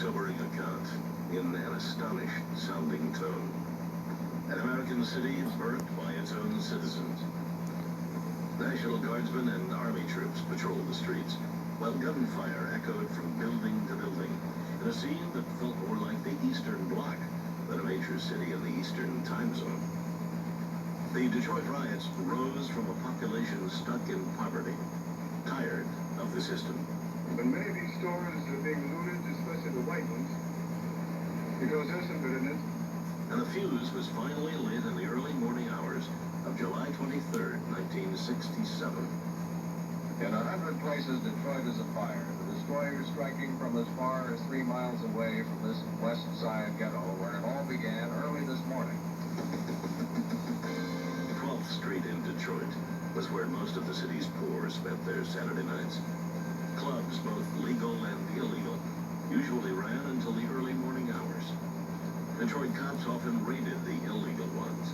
sobering account in an astonished sounding tone. An American city burnt by its own citizens. National Guardsmen and Army troops patrolled the streets, while gunfire echoed from building to building, in a scene that felt more like the Eastern Bloc than a major city in the Eastern time zone. The Detroit riots rose from a population stuck in poverty, tired of the system. But many of these stores are being looted, especially the white ones, because there's some bitterness. And the fuse was finally lit in the early morning hours of July 23rd, 1967. In 100 places, Detroit is afire. The destroyers striking from as far as 3 miles away from this west side ghetto, where it all began early this morning. 12th Street in Detroit was where most of the city's poor spent their Saturday nights. Clubs, both legal and illegal, usually ran until the early morning hours. Detroit cops often raided the illegal ones,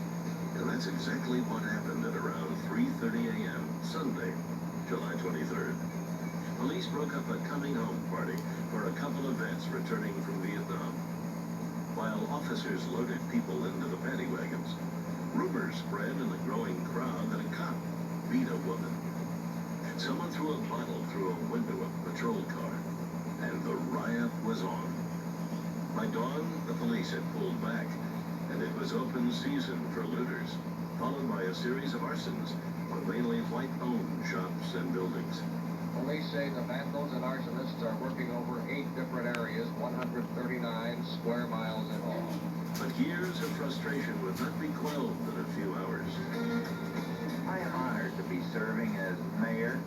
and that's exactly what happened at around 3:30 a.m. Sunday, July 23rd. Police broke up a coming home party for a couple of vets returning from Vietnam. While officers loaded people into the paddy wagons, rumors spread in the growing crowd that a cop beat a woman. Someone threw a bottle through a window of a patrol car, and the riot was on. By dawn, the police had pulled back, and it was open season for looters, followed by a series of arsons on mainly white-owned shops and buildings. Police say the vandals and arsonists are working over 8 different areas, 139 square miles in all. But years of frustration would not be quelled in a few hours. I am honored to be serving as mayor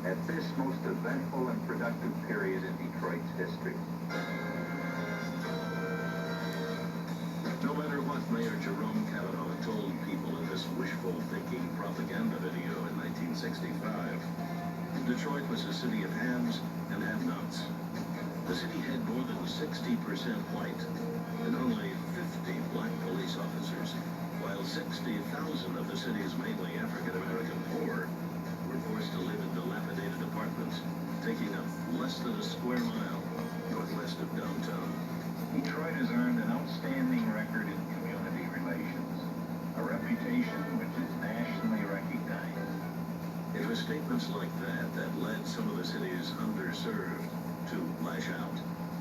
at this most eventful and productive period in Detroit's history. No matter what Mayor Jerome Cavanaugh told people in this wishful thinking propaganda video in 1965, Detroit was a city of haves and have-nots. The city had more than 60% white and only 50 black police officers, while 60,000 of the city's mainly African-American poor were forced to live in dilapidated apartments, taking up less than a square mile northwest of downtown. Detroit has earned an outstanding record in community relations, a reputation which is nationally recognized. It was statements like that that led some of the city's underserved to lash out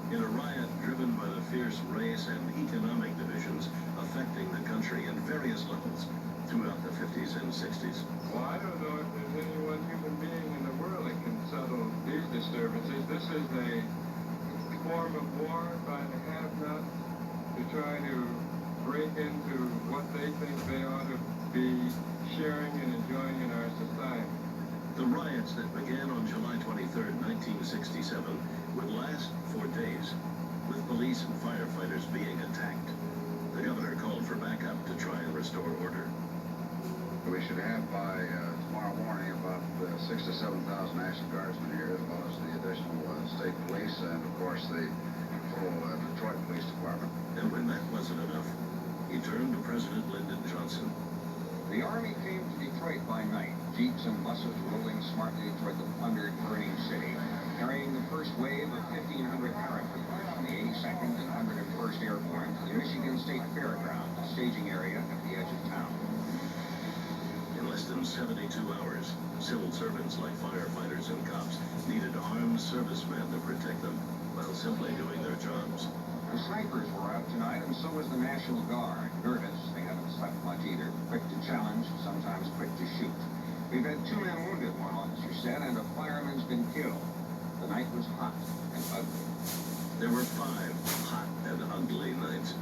in a riot driven by the fierce race and economic divisions affecting the country in various levels throughout the 50s and 60s. Well, I don't know if there's any one human being in the world that can settle these disturbances. This is a form of war by the have-nots to try to break into what they think they ought to be sharing and enjoying in our society. The riots that began on July 23rd, 1967 would last 4 days, with police and firefighters being attacked. The governor called for backup to try and restore order. We should have by tomorrow morning about 6,000 to 7,000 National Guardsmen here, as well as the additional state police and, of course, the full Detroit Police Department. And when that wasn't enough, he turned to President Lyndon Johnson. The Army came to Detroit by night, jeeps and buses rolling smartly toward the plundered, burning city, carrying the first wave of 1,500 paratroopers from the 82nd and 101st Airborne to the Michigan State Fairgrounds, a staging area at the edge of town. In less than 72 hours, civil servants like firefighters and cops needed armed servicemen to protect them while simply doing their jobs. The snipers were out tonight, and so was the National Guard. Nervous, they haven't slept much either. Quick to challenge, sometimes quick to shoot. We've had 2 men wounded, one officer said, and a fireman's been killed. The night was hot and ugly. There were 5 hot and ugly nights.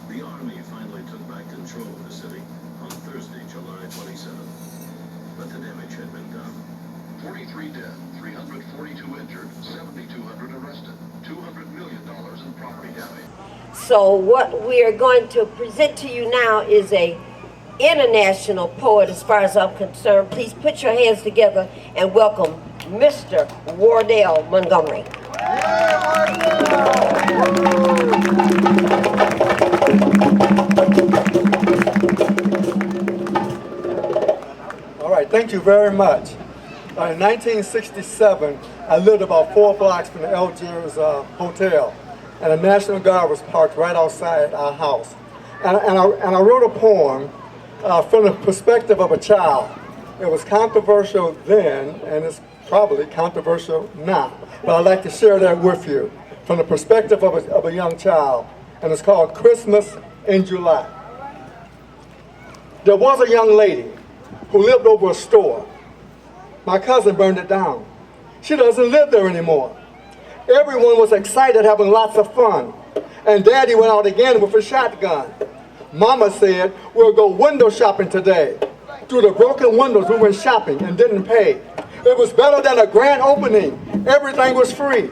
The Army finally took back control of the city on Thursday, July 27th. But the damage had been done. 43 dead, 342 injured, 7,200 arrested, $200 million in property damage. So what we are going to present to you now is a international poet as far as I'm concerned. Please put your hands together and welcome Mr. Wardell Montgomery. All right, thank you very much. In 1967, I lived about 4 blocks from the Algiers Hotel, and the National Guard was parked right outside our house. And I wrote a poem from the perspective of a child. It was controversial then, and it's probably controversial now, but I'd like to share that with you from the perspective of a young child, and it's called Christmas in July. There was a young lady who lived over a store. My cousin burned it down. She doesn't live there anymore. Everyone was excited, having lots of fun, and Daddy went out again with a shotgun. Mama said, we'll go window shopping today. Through the broken windows, we went shopping and didn't pay. It was better than a grand opening. Everything was free.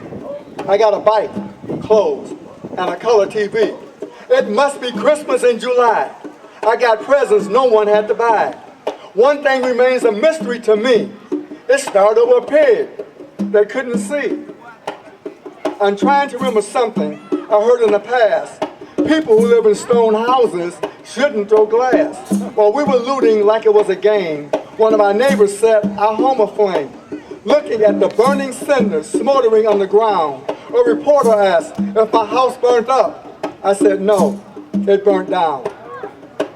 I got a bike, clothes, and a color TV. It must be Christmas in July. I got presents no one had to buy. One thing remains a mystery to me. It started with a pig they couldn't see. I'm trying to remember something I heard in the past. People who live in stone houses shouldn't throw glass. While we were looting like it was a game, one of our neighbors set our home aflame. Looking at the burning cinders smoldering on the ground, a reporter asked if my house burnt up. I said no, it burnt down.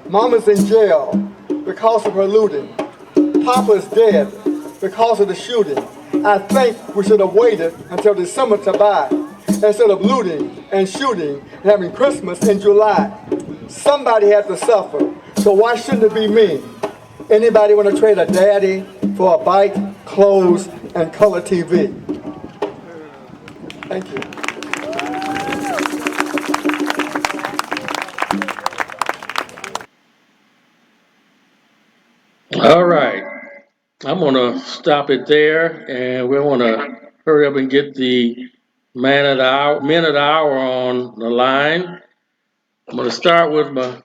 Mama's in jail because of her looting. Papa's dead because of the shooting. I think we should have waited until December to buy, instead of looting and shooting and having Christmas in July. Somebody had to suffer, so why shouldn't it be me? Anybody want to trade a daddy for a bike, clothes, and color TV? Thank you. All right. I'm going to stop it there, and we're going to hurry up and get the man of the hour, minute of the hour on the line. I'm going to start with my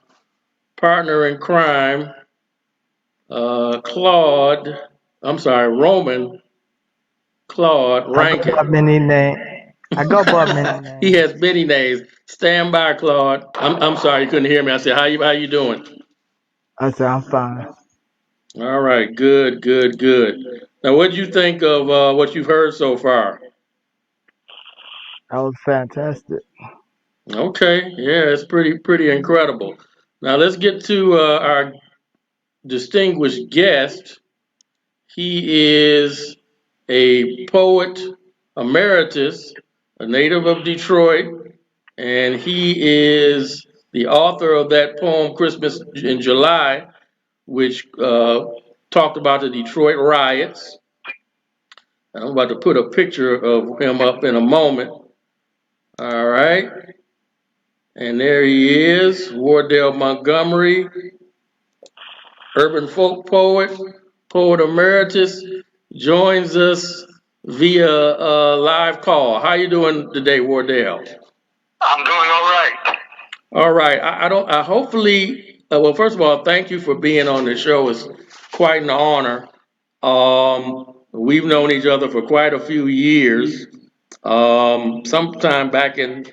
partner in crime, Roman Claude Rankin. I go by many names. He has many names. Stand by, Claude. I'm sorry you couldn't hear me. I said, how you doing? I said, I'm fine. All right, good. Now, what did you think of what you've heard so far? That was fantastic. Okay, yeah, it's pretty incredible. Now let's get to our distinguished guest. He is a poet emeritus, a native of Detroit, and he is the author of that poem "Christmas in July," which talked about the Detroit riots. I'm about to put a picture of him up in a moment. All right. And there he is, Wardell Montgomery, urban folk poet, poet emeritus, joins us via live call. How you doing today, Wardell? I'm doing all right. All right. I hopefully, well, first of all, thank you for being on the show. It's quite an honor. We've known each other for quite a few years. Sometime back in,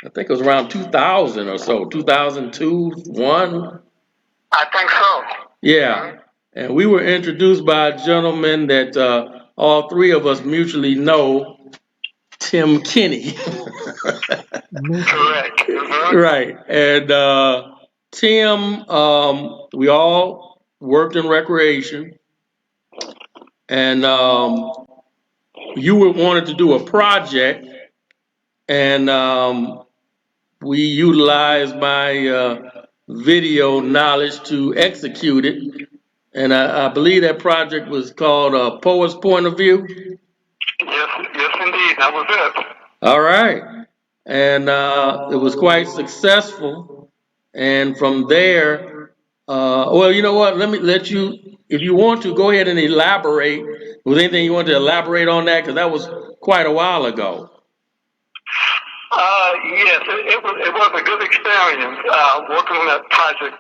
I think it was around 2000 or so, 2002, 1. I think so. Yeah. And we were introduced by a gentleman that all three of us mutually know, Tim Kinney. Correct. Right. And Tim, we all worked in recreation. And you wanted to do a project. And we utilized my video knowledge to execute it. And I believe that project was called Poet's Point of View. Yes, indeed. That was it. All right. And it was quite successful. And from there, well, you know what? Let me let you, if you want to, go ahead and elaborate. Was anything you want to elaborate on that? Because that was quite a while ago. Yes, it was a good experience working on that project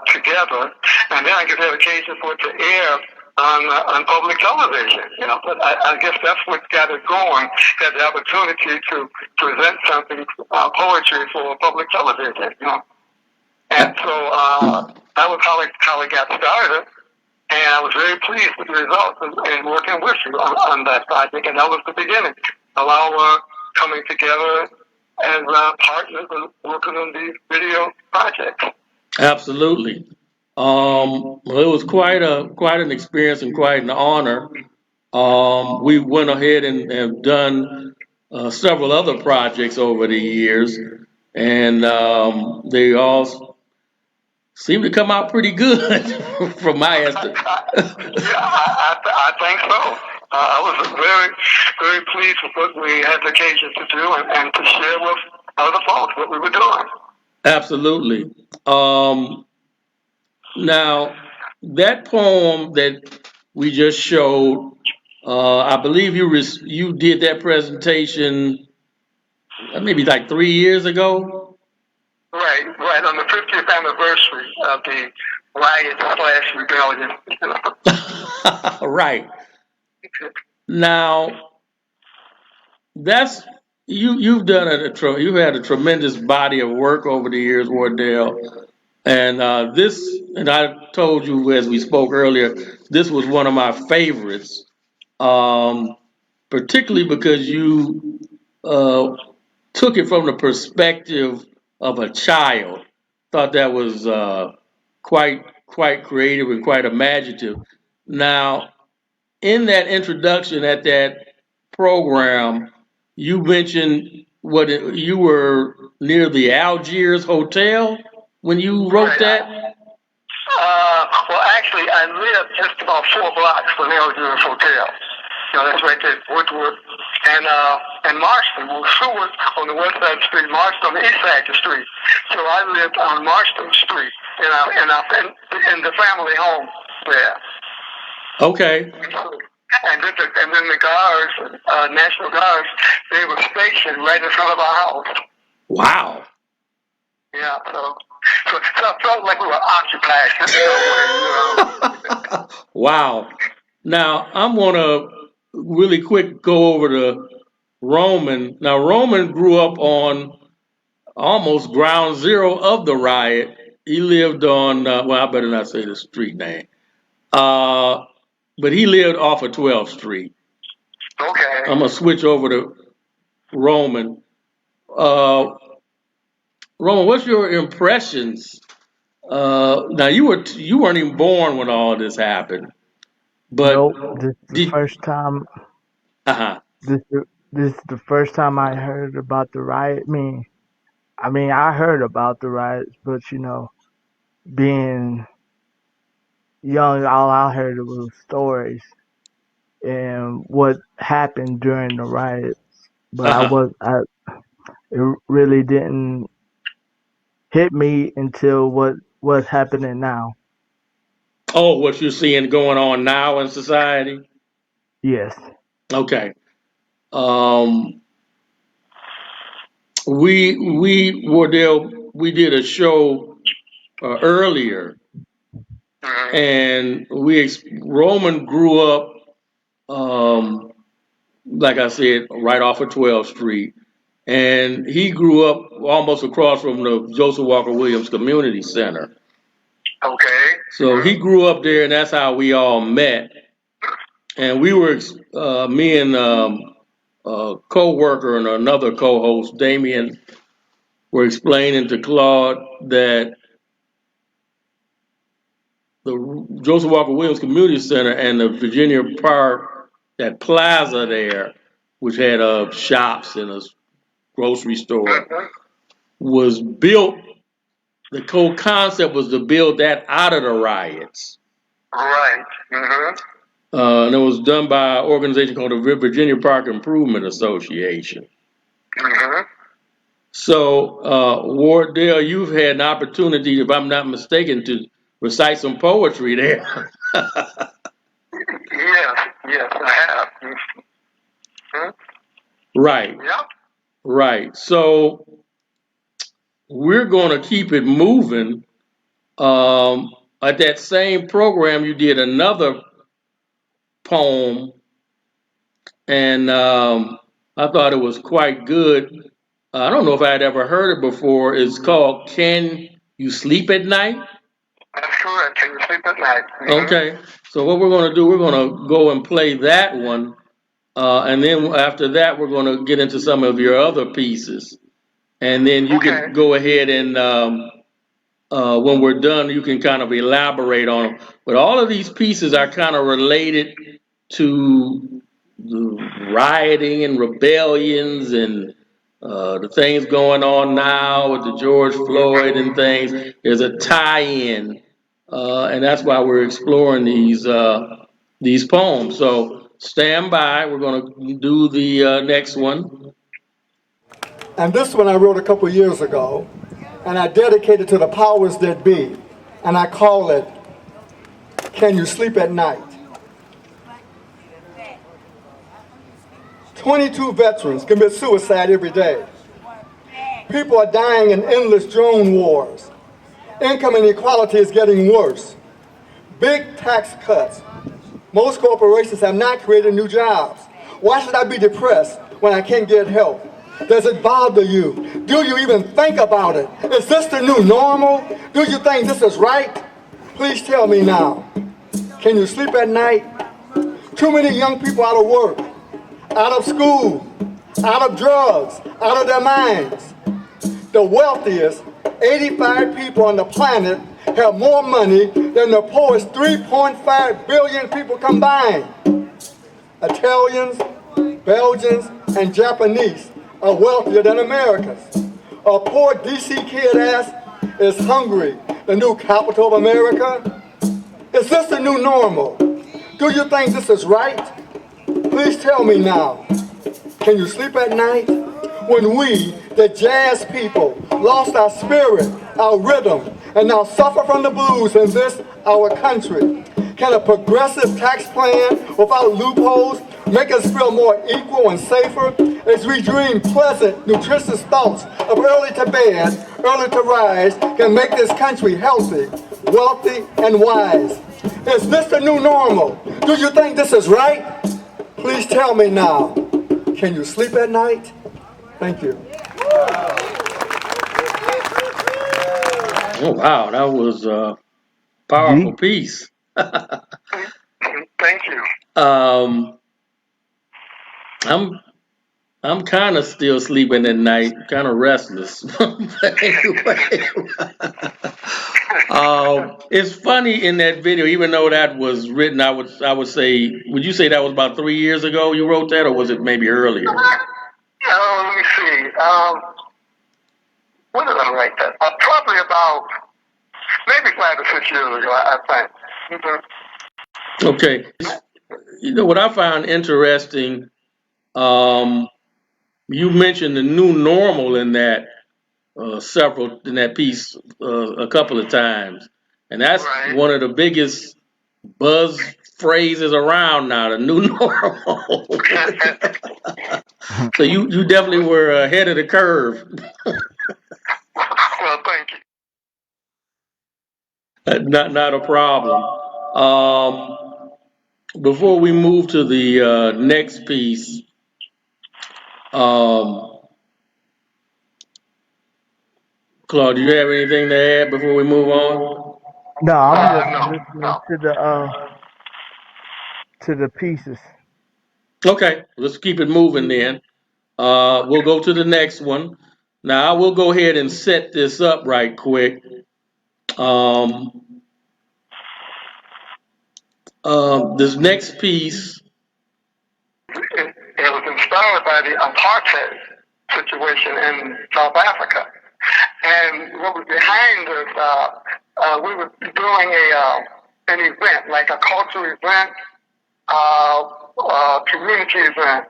together, and then I get the occasion for it to air on public television. You know, but I guess that's what got it going. Had the opportunity to present something poetry for public television. You know, and so that was how it got started. And I was very pleased with the results and working with you on that project. And that was the beginning of our coming together as partners and working on these video projects. Absolutely. Well, it was quite an experience and quite an honor. We went ahead and have done several other projects over the years, and they all seem to come out pretty good from my estimate. I think so. I was very pleased with what we had the occasion to do and to share with other folks what we were doing. Absolutely. Now, that poem that we just showed, I believe you did that presentation maybe like 3 years ago. Right on the 50th anniversary of the riot/rebellion. Right. Now, that's you've done you've had a tremendous body of work over the years, Wardell. And and I told you as we spoke earlier, this was one of my favorites, particularly because you uh, took it from the perspective of a child. Thought that was quite creative and quite imaginative. Now, in that introduction at that program, you mentioned you were near the Algiers Hotel when you wrote that. Well, actually, I live just about 4 blocks from the Algiers Hotel. You know, that's right there, Woodward and Marston. Well, Seward on the west side of the street, Marston on the east side of the street. So I lived on Marston Street in the family home there. Okay. And then the guards, National Guards, they were stationed right in front of our house. Wow. Yeah, so I felt like we were occupied in some way, you know. Wow. Now, I'm going to really quick go over to Roman. Now, Roman grew up on almost ground zero of the riot. He lived on, well, I better not say the street name, but he lived off of 12th Street. Okay. I'm going to switch over to Roman. Roman, what's your impressions? Now, you weren't even born when all this happened, but Nope. This is the first time. uh-huh. This is the first time I heard about the riot. I mean, I heard about the riots, but being young, all I heard was stories and what happened during the riots. But Uh-huh. it really didn't hit me until what's happening now. Oh, what you're seeing going on now in society? Yes. Okay. Um, Wardell, we did a show earlier, and Roman grew up, like I said, right off of 12th Street, and he grew up almost across from the Joseph Walker Williams Community Center. Okay. So he grew up there, and that's how we all met. And we were, me and a co-worker and another co-host, Damien, were explaining to Claude that the Joseph Walker Williams Community Center and the Virginia Park, that plaza there, which had shops and a grocery store, was built. The whole concept was to build that out of the riots. Right. And it was done by an organization called the Virginia Park Improvement Association. So, Wardell, you've had an opportunity, if I'm not mistaken, to recite some poetry there. Yes, I have. Right. Yeah. Right. So we're going to keep it moving. At that same program, you did another poem, and I thought it was quite good. I don't know if I'd ever heard it before. It's called "Can You Sleep at Night?" That's correct. Can you sleep at night? Okay. So what we're going to do, we're going to go and play that one, and then after that, we're going to get into some of your other pieces, and then you Okay. can go ahead and when we're done, you can kind of elaborate on them. But all of these pieces are kind of related to the rioting and rebellions and the things going on now with the George Floyd and things. There's a tie-in, and that's why we're exploring these poems. So stand by. We're going to do the next one. And this one I wrote a couple years ago, and I dedicated to the powers that be, and I call it, Can You Sleep at Night? 22 veterans commit suicide every day. People are dying in endless drone wars. Income inequality is getting worse. Big tax cuts. Most corporations have not created new jobs. Why should I be depressed when I can't get help? Does it bother you? Do you even think about it? Is this the new normal? Do you think this is right? Please tell me now. Can you sleep at night? Too many young people out of work, out of school, out of drugs, out of their minds. The wealthiest 85 people on the planet have more money than the poorest 3.5 billion people combined. Italians, Belgians, and Japanese are wealthier than Americans. A poor DC kid asks, is Hungary the new capital of America? Is this the new normal? Do you think this is right? Please tell me now. Can you sleep at night? When we, the jazz people, lost our spirit, our rhythm, and now suffer from the blues in this, our country. Can a progressive tax plan without loopholes make us feel more equal and safer as we dream pleasant, nutritious thoughts of early to bed, early to rise can make this country healthy, wealthy, and wise? Is this the new normal? Do you think this is right? Please tell me now. Can you sleep at night? Thank you. Oh wow, that was a powerful Deep. piece. Thank you. I'm I'm kind of still sleeping at night, kind of restless. But anyway, it's funny in that video, even though that was written, I would say, would you say that was about 3 years ago you wrote that, or was it maybe earlier? Let me see. When did I write that? Probably about maybe 5 or 6 years ago, I think. Mm-hmm. Okay. You know what I found interesting? You mentioned the new normal in that in that piece a couple of times, and that's Right. one of the biggest buzz phrases around now, the new normal. So you definitely were ahead of the curve. Well, thank you. Not a problem. Before we move to the next piece, um, Claude, do you have anything to add before we move on? No, I'm just No, listening no. to the pieces. Okay, let's keep it moving then. We'll go to the next one. Now I will go ahead and set this up right quick. This next piece. It was inspired by the apartheid situation in South Africa. And what was behind us, we were doing an event, like a cultural event, community event.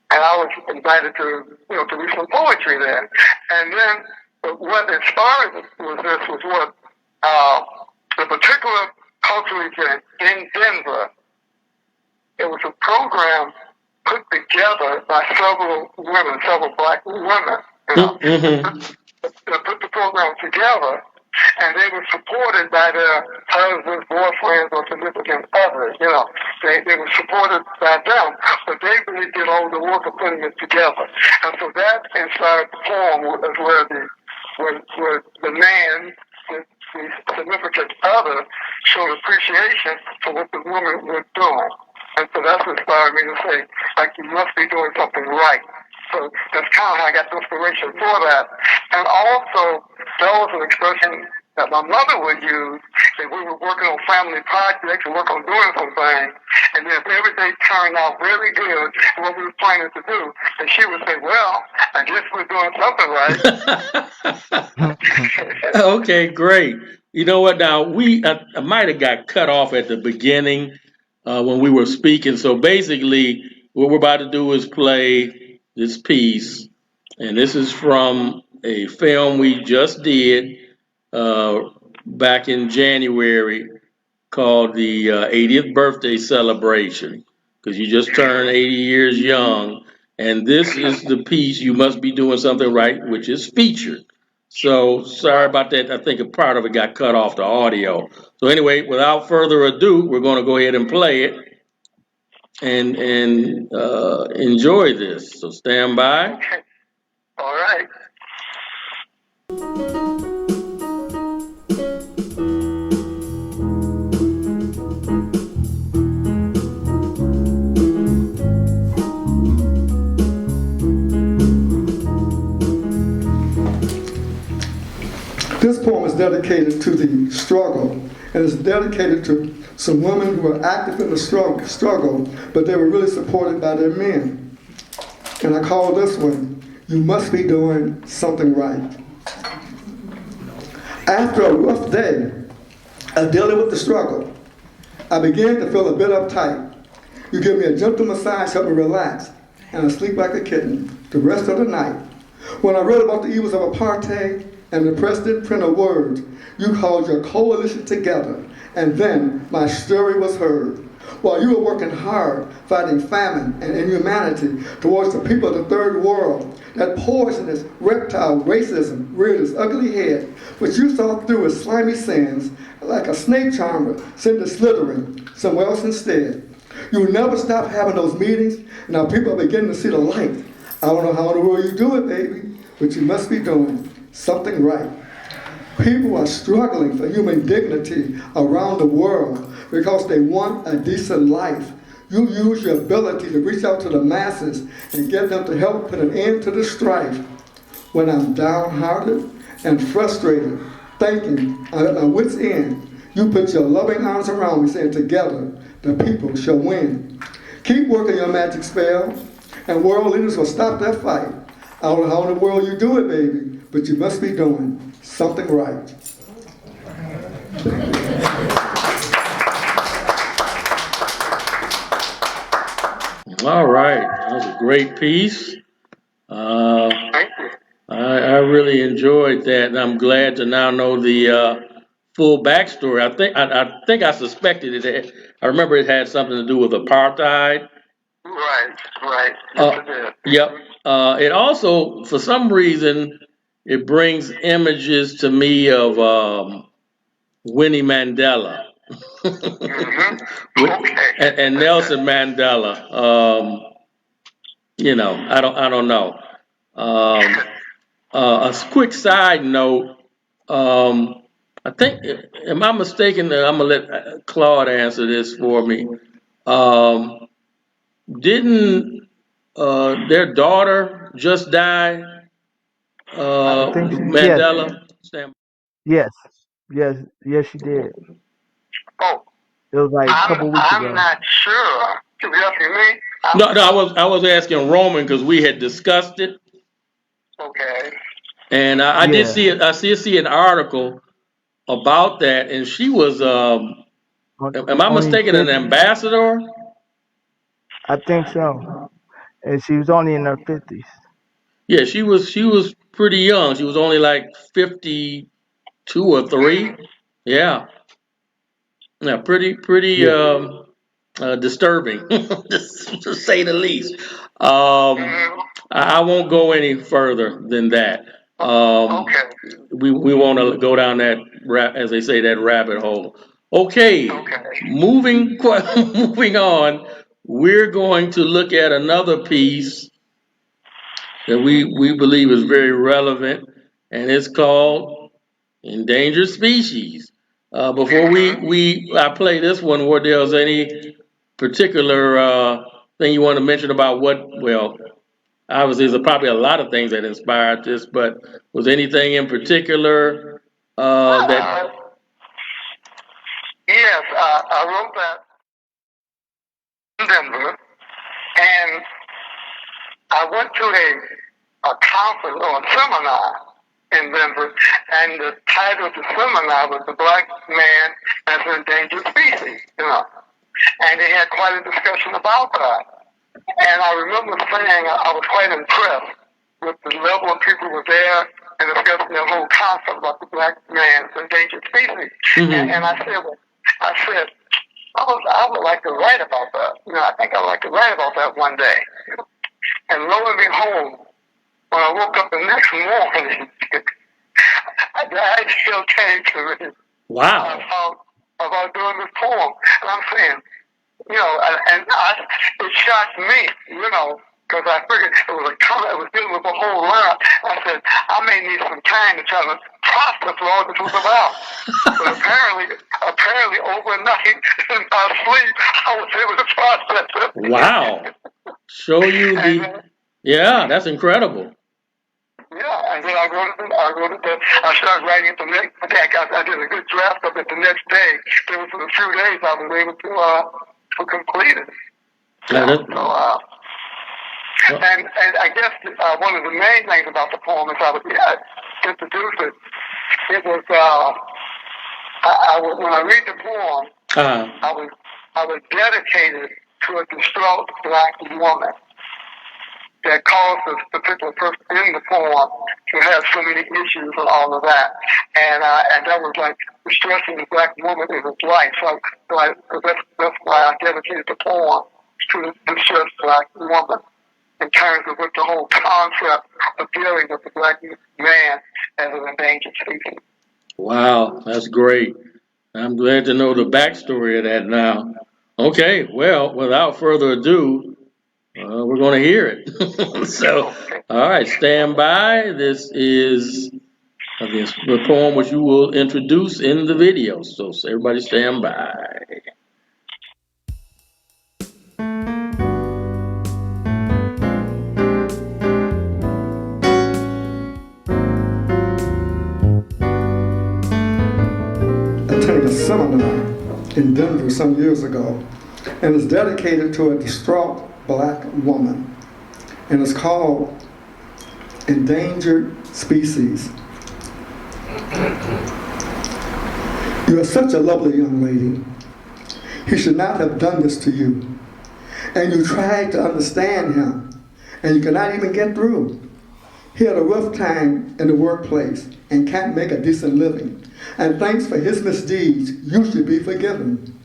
And I was invited to read some poetry there. And then what inspired was what the particular cultural event in Denver. It was a program put together by several women, several black women, you know, to put the program together, and they were supported by their husbands, boyfriends, or significant others. You know, they were supported by them, but they really did all the work of putting it together. And so that inspired the poem as where the man, the significant other, showed appreciation for what the woman was doing. And so that's what inspired me to say, like, you must be doing something right. So that's kind of how I got the inspiration for that. And also, that was an expression that my mother would use if we were working on family projects and working on doing something. And then if everything turned out really good, what we were planning to do, and she would say, well, I guess we're doing something right. Okay, great. You know what? Now I might have got cut off at the beginning when we were speaking. So basically, what we're about to do is play this piece, and this is from a film we just did back in January called the 80th birthday celebration, because you just turned 80 years young, and this is the piece "You Must Be Doing Something Right," which is featured. So sorry about that. I think a part of it got cut off the audio. So anyway, without further ado, we're going to go ahead and play it and enjoy this. So stand by. All right. This poem is dedicated to the struggle, and it's dedicated to some women who were active in the struggle, but they were really supported by their men. And I call this one, "You Must Be Doing Something Right." After a rough day of dealing with the struggle, I began to feel a bit uptight. You give me a gentle massage, help me relax, and I sleep like a kitten the rest of the night. When I read about the evils of apartheid and the press didn't print a word, you called your coalition together, and then my story was heard. While you were working hard, fighting famine and inhumanity towards the people of the third world, that poisonous reptile racism reared its ugly head, which you saw through its slimy sins, like a snake charmer sent it slithering somewhere else instead. You never stop having those meetings, and now people are beginning to see the light. I don't know how in the world you do it, baby, but you must be doing something right. People are struggling for human dignity around the world because they want a decent life. You use your ability to reach out to the masses and get them to help put an end to the strife. When I'm downhearted and frustrated, thinking I'm at my wit's end, you put your loving arms around me saying, together, the people shall win. Keep working your magic spell, and world leaders will stop that fight. I don't know how in the world you do it, baby, but you must be doing something right. All right, that was a great piece. I really enjoyed that, and I'm glad to now know the full backstory. I think I suspected it. I remember it had something to do with apartheid. Right. Yes, it did. Yep. It also, for some reason, it brings images to me of Winnie Mandela. Okay. and Nelson Mandela. I don't know. A quick side note. I think, am I mistaken? I'm gonna let Claude answer this for me. Didn't their daughter just die? I think yes, Mandela. yes, yes, she did. Oh, It was like a couple weeks I'm ago. not sure. To be asking me? No. I was asking Roman because we had discussed it, Okay. and I did Yeah, see it. I see an article about that, and she was. Am I only mistaken? An 50. ambassador? I think so. And she was only in her 50s. Yeah, she was. She was pretty young. She was only like 52 or 3. Yeah, yeah, pretty Yeah, disturbing to say the least. I won't go any further than that. Okay. We want to go down that as they say, that rabbit hole. Okay, Okay. moving on. We're going to look at another piece that we believe is very relevant, and it's called endangered species. Before I play this one, Wardell's any particular thing you want to mention about what? Well, obviously, there's probably a lot of things that inspired this, but was anything in particular that? Yes, I wrote that in Denver, and I went to a conference or a seminar in Denver, and the title of the seminar was "The Black Man as an Endangered Species," and they had quite a discussion about that. And I remember saying I was quite impressed with the level of people who were there and discussing the whole concept about the black man as an endangered species. Mm-hmm. And I said, I would like to write about that. I think I'd like to write about that one day. And lo and behold, when I woke up the next morning, the idea came to me. Wow. About doing this poem. And I'm saying, it shocked me, because I figured it was a comment, it was dealing with a whole lot. I said, I may need some time to try to process what all this was about. But apparently overnight in my sleep, I was able to process it. Wow. Show you yeah, that's incredible. Yeah, and then I wrote it. I started writing it the next day. I did a good draft of it the next day. It was a few days I was able to complete it. And I guess one of the main things about the poem is I introduced it. It was when I read the poem, I was dedicated to a distraught black woman that caused this particular person in the poem to have so many issues and all of that. And that was like distressing the black woman in his life. So that's why I dedicated the poem to the distressed black woman in terms of what the whole concept of dealing with the black man as an endangered species. Wow, that's great. I'm glad to know the backstory of that now. Okay, well, without further ado, we're going to hear it. So, all right, stand by. This is the poem which you will introduce in the video. So everybody stand by. Attended a seminar in Denver some years ago, and it's dedicated to a distraught black woman, and it's called Endangered Species. You are such a lovely young lady. He should not have done this to you. And you tried to understand him, and you cannot even get through. He had a rough time in the workplace and can't make a decent living. And thanks for his misdeeds, you should be forgiven.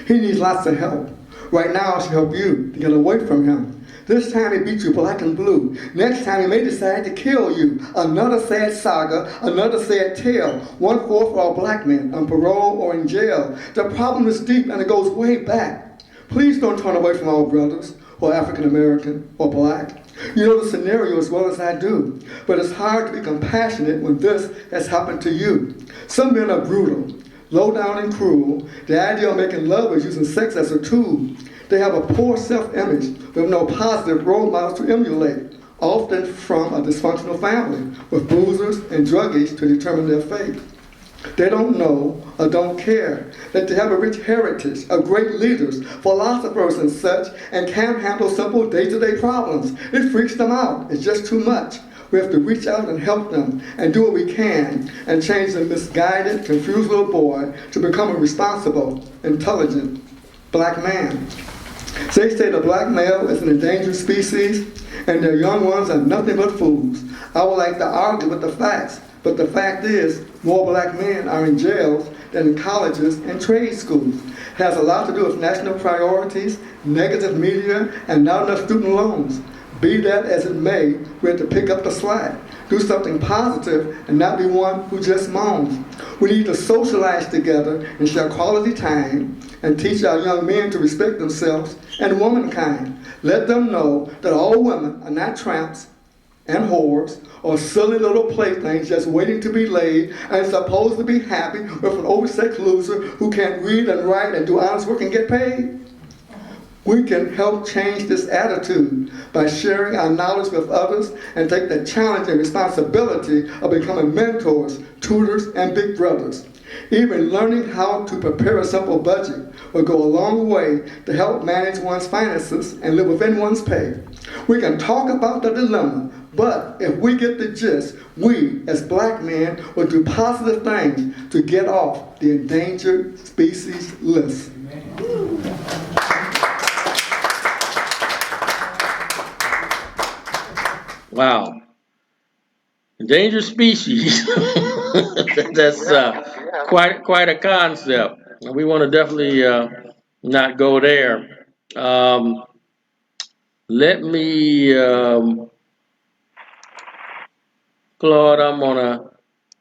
He needs lots of help. Right now, I should help you to get away from him. This time he beat you black and blue. Next time he may decide to kill you. Another sad saga, another sad tale. 1/4 for all black men on parole or in jail. The problem is deep and it goes way back. Please don't turn away from our brothers who are African American or black. You know the scenario as well as I do, but it's hard to be compassionate when this has happened to you. Some men are brutal, low down and cruel. The idea of making love is using sex as a tool. They have a poor self-image with no positive role models to emulate, often from a dysfunctional family with boozers and druggies to determine their fate. They don't know or don't care that they have a rich heritage of great leaders, philosophers and such, and can't handle simple day-to-day problems. It freaks them out. It's just too much. We have to reach out and help them and do what we can and change the misguided, confused little boy to become a responsible, intelligent black man. They say the black male is an endangered species and their young ones are nothing but fools. I would like to argue with the facts. But the fact is, more black men are in jails than in colleges and trade schools. It has a lot to do with national priorities negative media, and not enough student loans. Be that as it may, we have to pick up the slack. Do something positive and not be one who just moans. We need to socialize together and share quality time and teach our young men to respect themselves and womankind. Let them know that all women are not tramps and whores or silly little playthings just waiting to be laid and supposed to be happy with an oversexed loser who can't read and write and do honest work and get paid. We can help change this attitude by sharing our knowledge with others and take the challenge and responsibility of becoming mentors, tutors, and big brothers. Even learning how to prepare a simple budget will go a long way to help manage one's finances and live within one's pay. We can talk about the dilemma, but if we get the gist, we, as black men, will do positive things to get off the endangered species list. Wow. Endangered species. That's quite a concept. We want to definitely not go there. Let me, Claude. I'm gonna.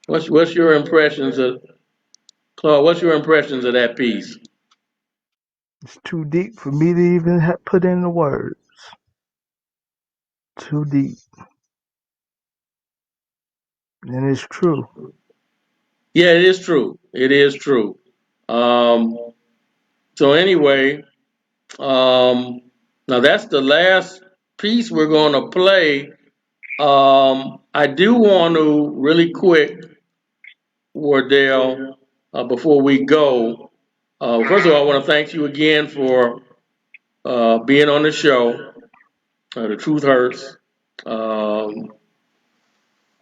What's your impressions of Claude? What's your impressions of that piece? It's too deep for me to even put in the words. Too deep. And it's true. Yeah, it is true. It is true. So anyway, now that's the last piece we're going to play. I do want to really quick, Wardell, before we go. First of all, I want to thank you again for being on the show. The Truth Hurts. Um,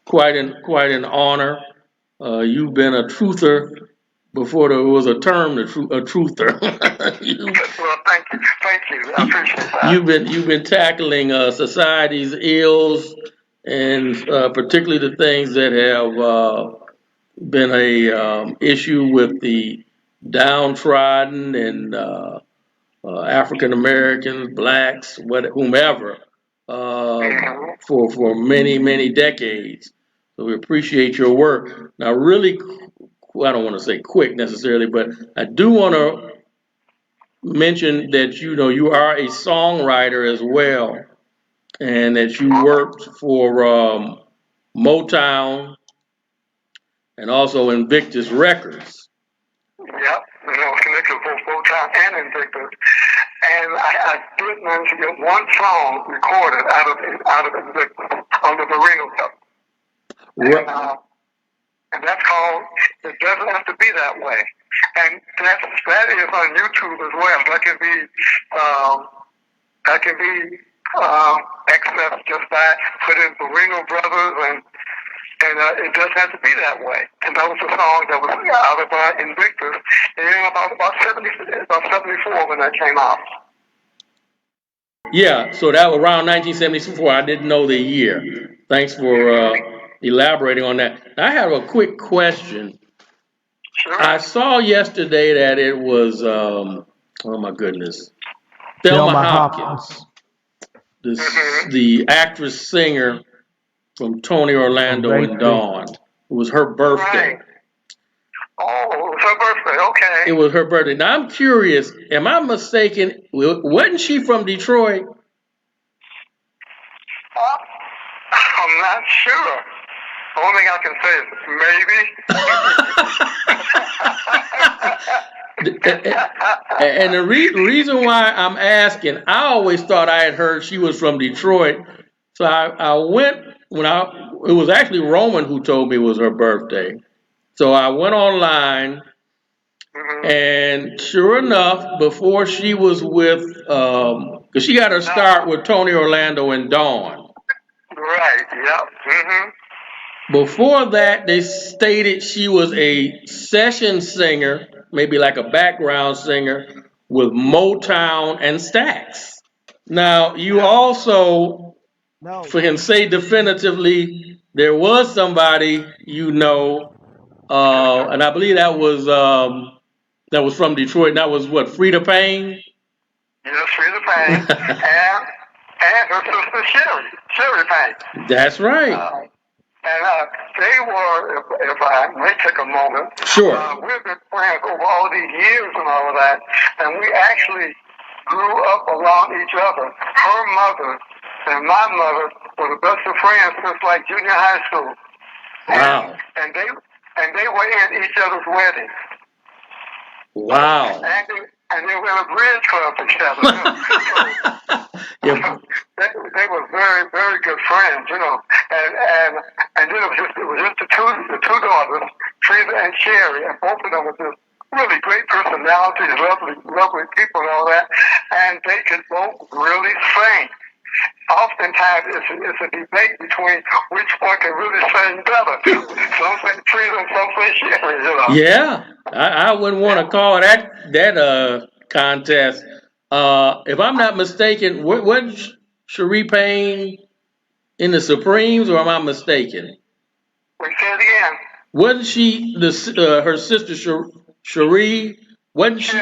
quite an honor. You've been a truther before there was a term, a truther. Well, thank you. I appreciate that. You've been tackling society's ills and particularly the things that have been a issue with the downtrodden and African Americans, blacks, whomever, for many decades. So we appreciate your work. Now, really, I don't want to say quick necessarily, but I do want to mention that you are a songwriter as well, and that you worked for Motown and also Invictus Records. Yep, connected with both Motown and Invictus. And I did manage to get one song recorded out of Invictus under the Ringo Cup. And that's called "It Doesn't Have to Be That Way." And that is on YouTube as well. That can be accessed just by putting the Ringo Brothers and it doesn't have to be that way. And that was a song that was out of Invictus in about 74 when that came out. Yeah, so that was around 1974. I didn't know the year. Thanks for elaborating on that. I have a quick question. Sure. I saw yesterday that it was, oh my goodness, Thelma Hopkins, the actress singer from Tony Orlando and Dawn. It was her birthday. Right. Oh, it was her birthday. Okay. It was her birthday. Now I'm curious. Am I mistaken? Wasn't she from Detroit? I'm not sure. The only thing I can say is maybe. And the reason why I'm asking, I always thought I had heard she was from Detroit. So I went it was actually Roman who told me it was her birthday. So I went online, and sure enough, before she was with, because she got her start with Tony Orlando and Dawn. Right, yep. Before that, they stated she was a session singer, maybe like a background singer, with Motown and Stax. Now, you also, for him say definitively, there was somebody and I believe that was from Detroit. And that was what, Frida Payne? Yes, Frida Payne, and her sister Sherry Payne. That's right. And they were, if I may take a moment, Sure. We've been friends over all these years and all of that, and we actually grew up around each other. Her mother and my mother were the best of friends since like junior high school. Wow. And they were in each other's weddings. Wow. And they were in a bridge club together. Yeah. They were very, very good friends, you know. And then it was just the two daughters, Frida and Sherry, and both of them were just really great personalities, lovely people and all that. And they could both really sing. Oftentimes it's a debate between which one can really sing better. Some say Frida and some say Sherry, you know. Yeah. I wouldn't want to call that contest. If I'm not mistaken, wasn't Cherie Payne in the Supremes, or am I mistaken? We say it again. Wasn't she her sister Cherie? Wasn't she?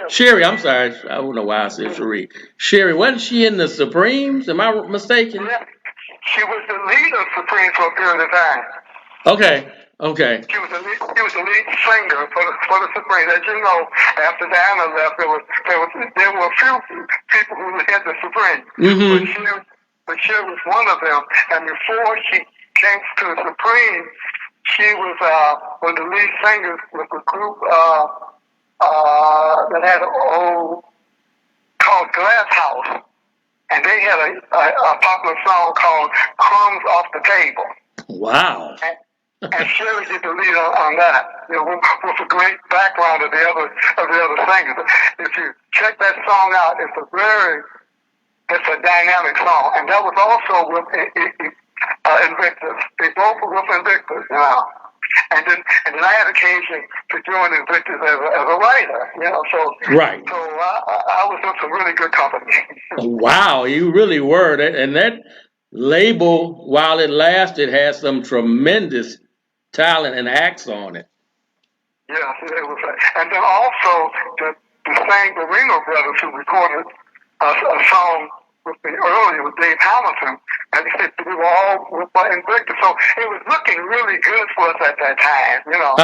Sherry. I'm sorry. I don't know why I said Cherie. Sherry. Wasn't she in the Supremes? Am I mistaken? Yeah. She was the lead of Supreme for a period of time. Okay. Okay. She was the lead singer for the Supreme. As you know, after Diana left, there were a few people who had the Supreme. Mm-hmm. But she was one of them. And before she came to the Supreme, she was one of the lead singers with a group that had called Glass House. And they had a popular song called Crumbs Off the Table. Wow. And Sherry did the lead on that, you know, with a great background of the other singers. If you check that song out, it's a dynamic song, and that was also with Invictus. They both were with Invictus, you know. And then I had occasion to join Invictus as a writer, you know. So right. So I was in some really good company. Wow, you really were. And that label, while it lasted, had some tremendous talent and acts on it. Yes, it was. And then also the San Marino brothers who recorded a song with me earlier with Dave Hamilton, and they said we were all with Invictus. So it was looking really good for us at that time, you know,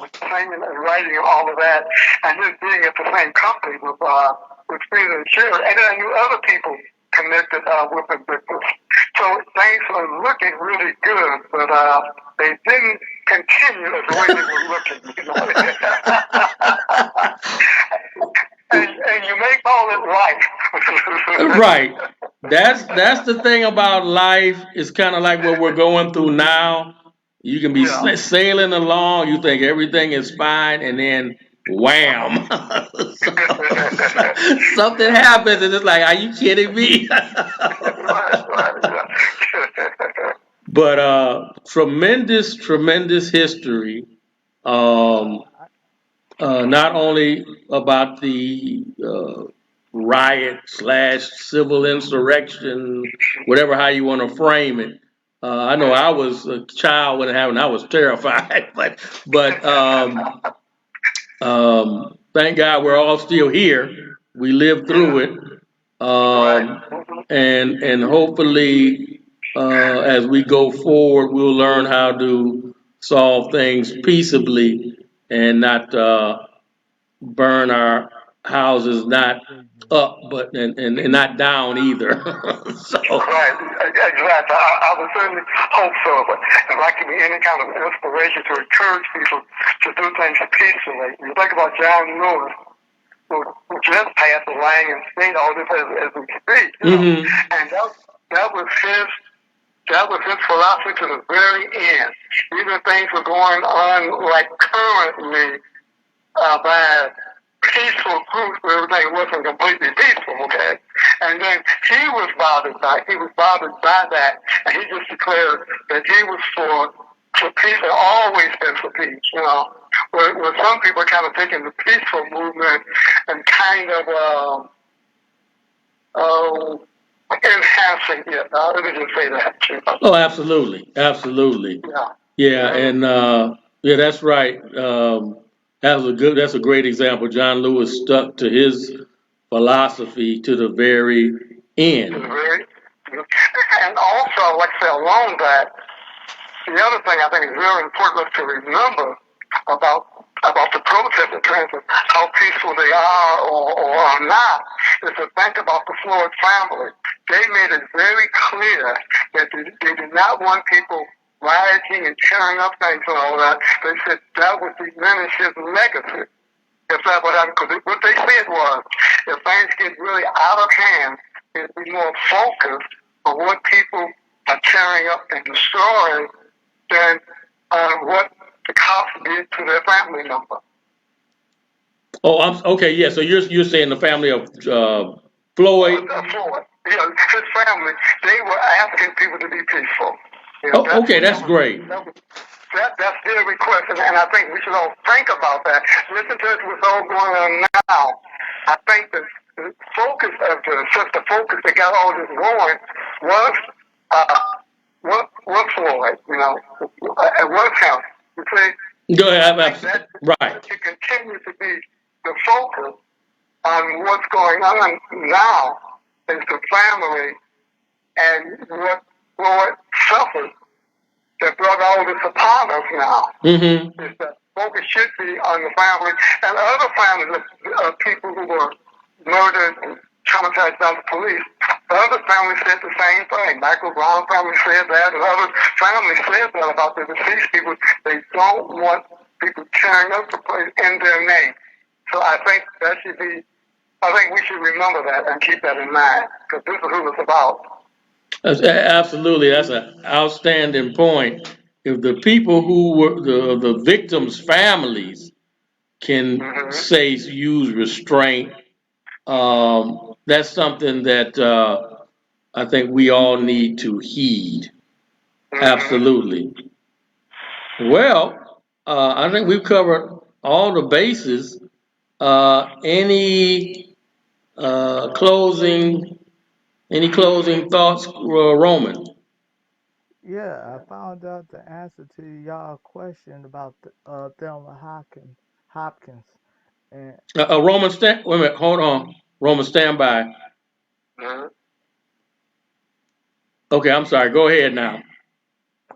with singing and writing and all of that, and just being at the same company with Frida and Sherry, and then I knew other people connected with Invictus. So things were looking really good, but they didn't continue as the way they were looking. You know? and you may call it life. Right. That's the thing about life. It's kind of like what we're going through now. You can be sailing along, you think everything is fine, and then wham, something happens, and it's like, are you kidding me? But tremendous history. Not only about the riot / civil insurrection, whatever how you want to frame it. I know I was a child when it happened. I was terrified, but thank God we're all still here. We lived through it, and hopefully as we go forward, we'll learn how to solve things peaceably and not burn our houses not up, but and not down either. So. Right, exactly. I would certainly hope so, but if I can be any kind of inspiration to encourage people to do things peacefully. You think about John Lewis, who just passed the Lang and State all this as we speak, you know? And that was his philosophy to the very end. Even things were going on like currently by peaceful groups, where everything wasn't completely peaceful, okay? And then he was bothered by that, and he just declared that he was for peace and always been for peace, you know? Where some people are kind of taking the peaceful movement and kind of enhancing it. Let me just say that. You know? Oh, absolutely. Yeah, and that's right. That's a great example. John Lewis stuck to his philosophy to the very end. And also, like I say, along that, the other thing I think is very important to remember about the protest in terms of how peaceful they are or are not is to think about the Floyd family. They made it very clear that they did not want people rioting and tearing up things and all that. They said that would diminish his legacy. If that would happen, because what they said was, if things get really out of hand, it'd be more focused on what people are tearing up and destroying than what the cops did to their family member. Oh, okay, yeah. So you're saying the family of Floyd? Floyd, yeah, his family. They were asking people to be peaceful. You know, Oh, okay, that's great. That's their request, and I think we should all think about that. Listen to what's all going on now. I think the focus of the focus that got all this going was Floyd, you know, it was him. You see, Go ahead, that right. should continue to be the focus on what's going on now is the family and what Floyd suffered that brought all this upon us now. Mm-hmm. Is that focus should be on the family and other families of people who were murdered and traumatized by the police. The other families said the same thing. Michael Brown family said that, and other families said that about the deceased people. They don't want people tearing up the place in their name. So I think that should be, I think we should remember that and keep that in mind, because this is who it's about. Absolutely, that's an outstanding point. If the people who were the victims' families can say use restraint, that's something that I think we all need to heed. Absolutely. Well, I think we've covered all the bases. Any closing thoughts, Roman? Yeah, I found out the answer to y'all question about Thelma Hopkins, and Roman, wait a minute, hold on. Roman, stand by. Okay, I'm sorry. Go ahead now.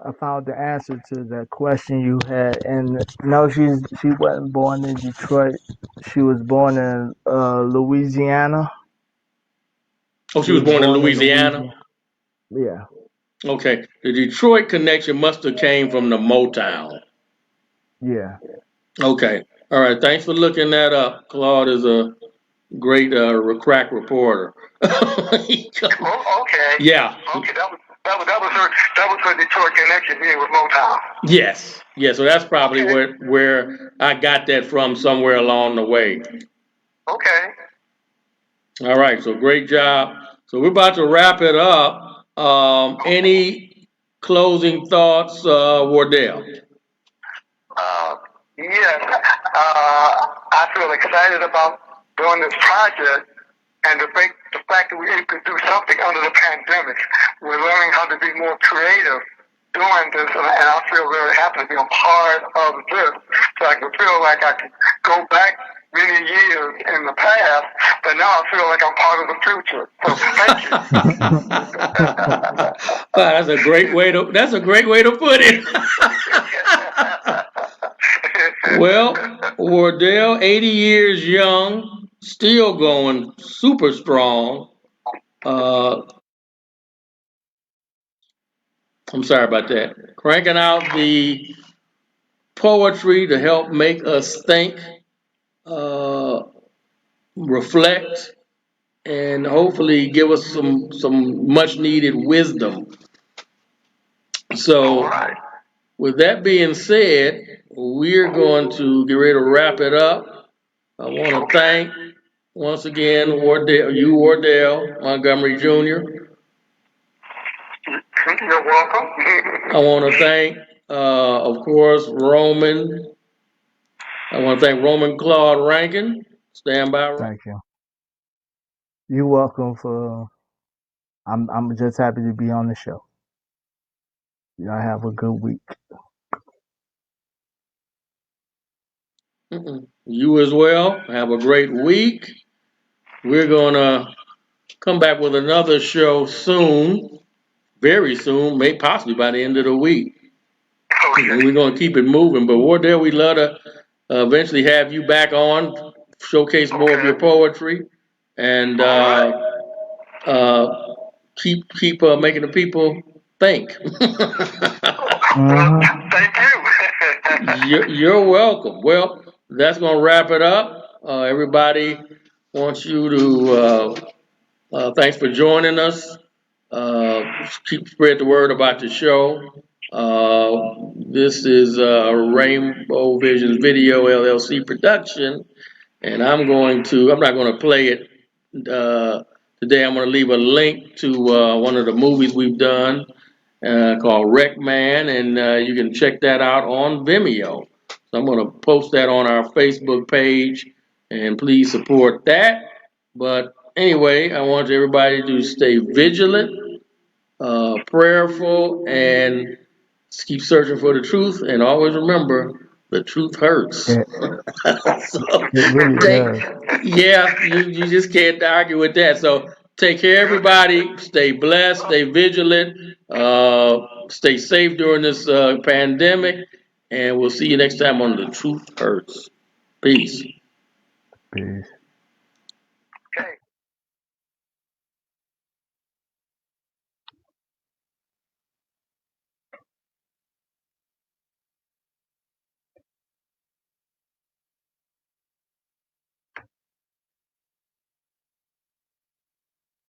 I found the answer to that question you had. And no, she wasn't born in Detroit. She was born in Louisiana. Oh, she was born in Louisiana? Yeah. Okay. The Detroit connection must have came from the Motown. Yeah. Okay. All right. Thanks for looking that up. Claude is a great crack reporter. Okay. Yeah. Okay, that was her Detroit connection being with Motown. Yes. Yeah. So that's probably where I got that from somewhere along the way. Okay. All right. So great job. So we're about to wrap it up. Any closing thoughts, Wardell? Yes. I feel excited about doing this project and the fact that we could do something under the pandemic. We're learning how to be more creative doing this, and I feel very happy to be a part of this. So I can feel like I can go back many years in the past, but now I feel like I'm part of the future. So thank you. That's a great way to put it. Well, Wardell, 80 years young, still going super strong. I'm sorry about that. Cranking out the poetry to help make us think, reflect, and hopefully give us some much needed wisdom. So, with that being said, we're going to get ready to wrap it up. I want to thank once again Wardell Montgomery Jr. You're welcome. I want to thank, of course, Roman. I want to thank Roman Claude Rankin. Stand by. Thank you. You're welcome for. I'm just happy to be on the show. Y'all have a good week. You as well. Have a great week. we're gonna come back with another show soon, very soon, maybe possibly by the end of the week. Okay. And we're gonna keep it moving. But Wardell, we love to eventually have you back on, showcase more of your poetry, and keep making the people think. Well, Mm-hmm. thank you. You're welcome. Well, that's gonna wrap it up. Everybody wants you to thanks for joining us. Keep spread the word about the show. This is Rainbow Visions Video LLC production, and I'm not going to play it today. I'm going to leave a link to one of the movies we've done called Wreck Man, and you can check that out on Vimeo. So I'm going to post that on our Facebook page, and please support that. But anyway, I want everybody to stay vigilant, prayerful, and keep searching for the truth. And always remember, the truth hurts. Yeah, So it really take, does. yeah, you just can't argue with that. So take care, everybody. Stay blessed, stay vigilant, stay safe during this pandemic, and we'll see you next time on The Truth Hurts. Peace. Peace.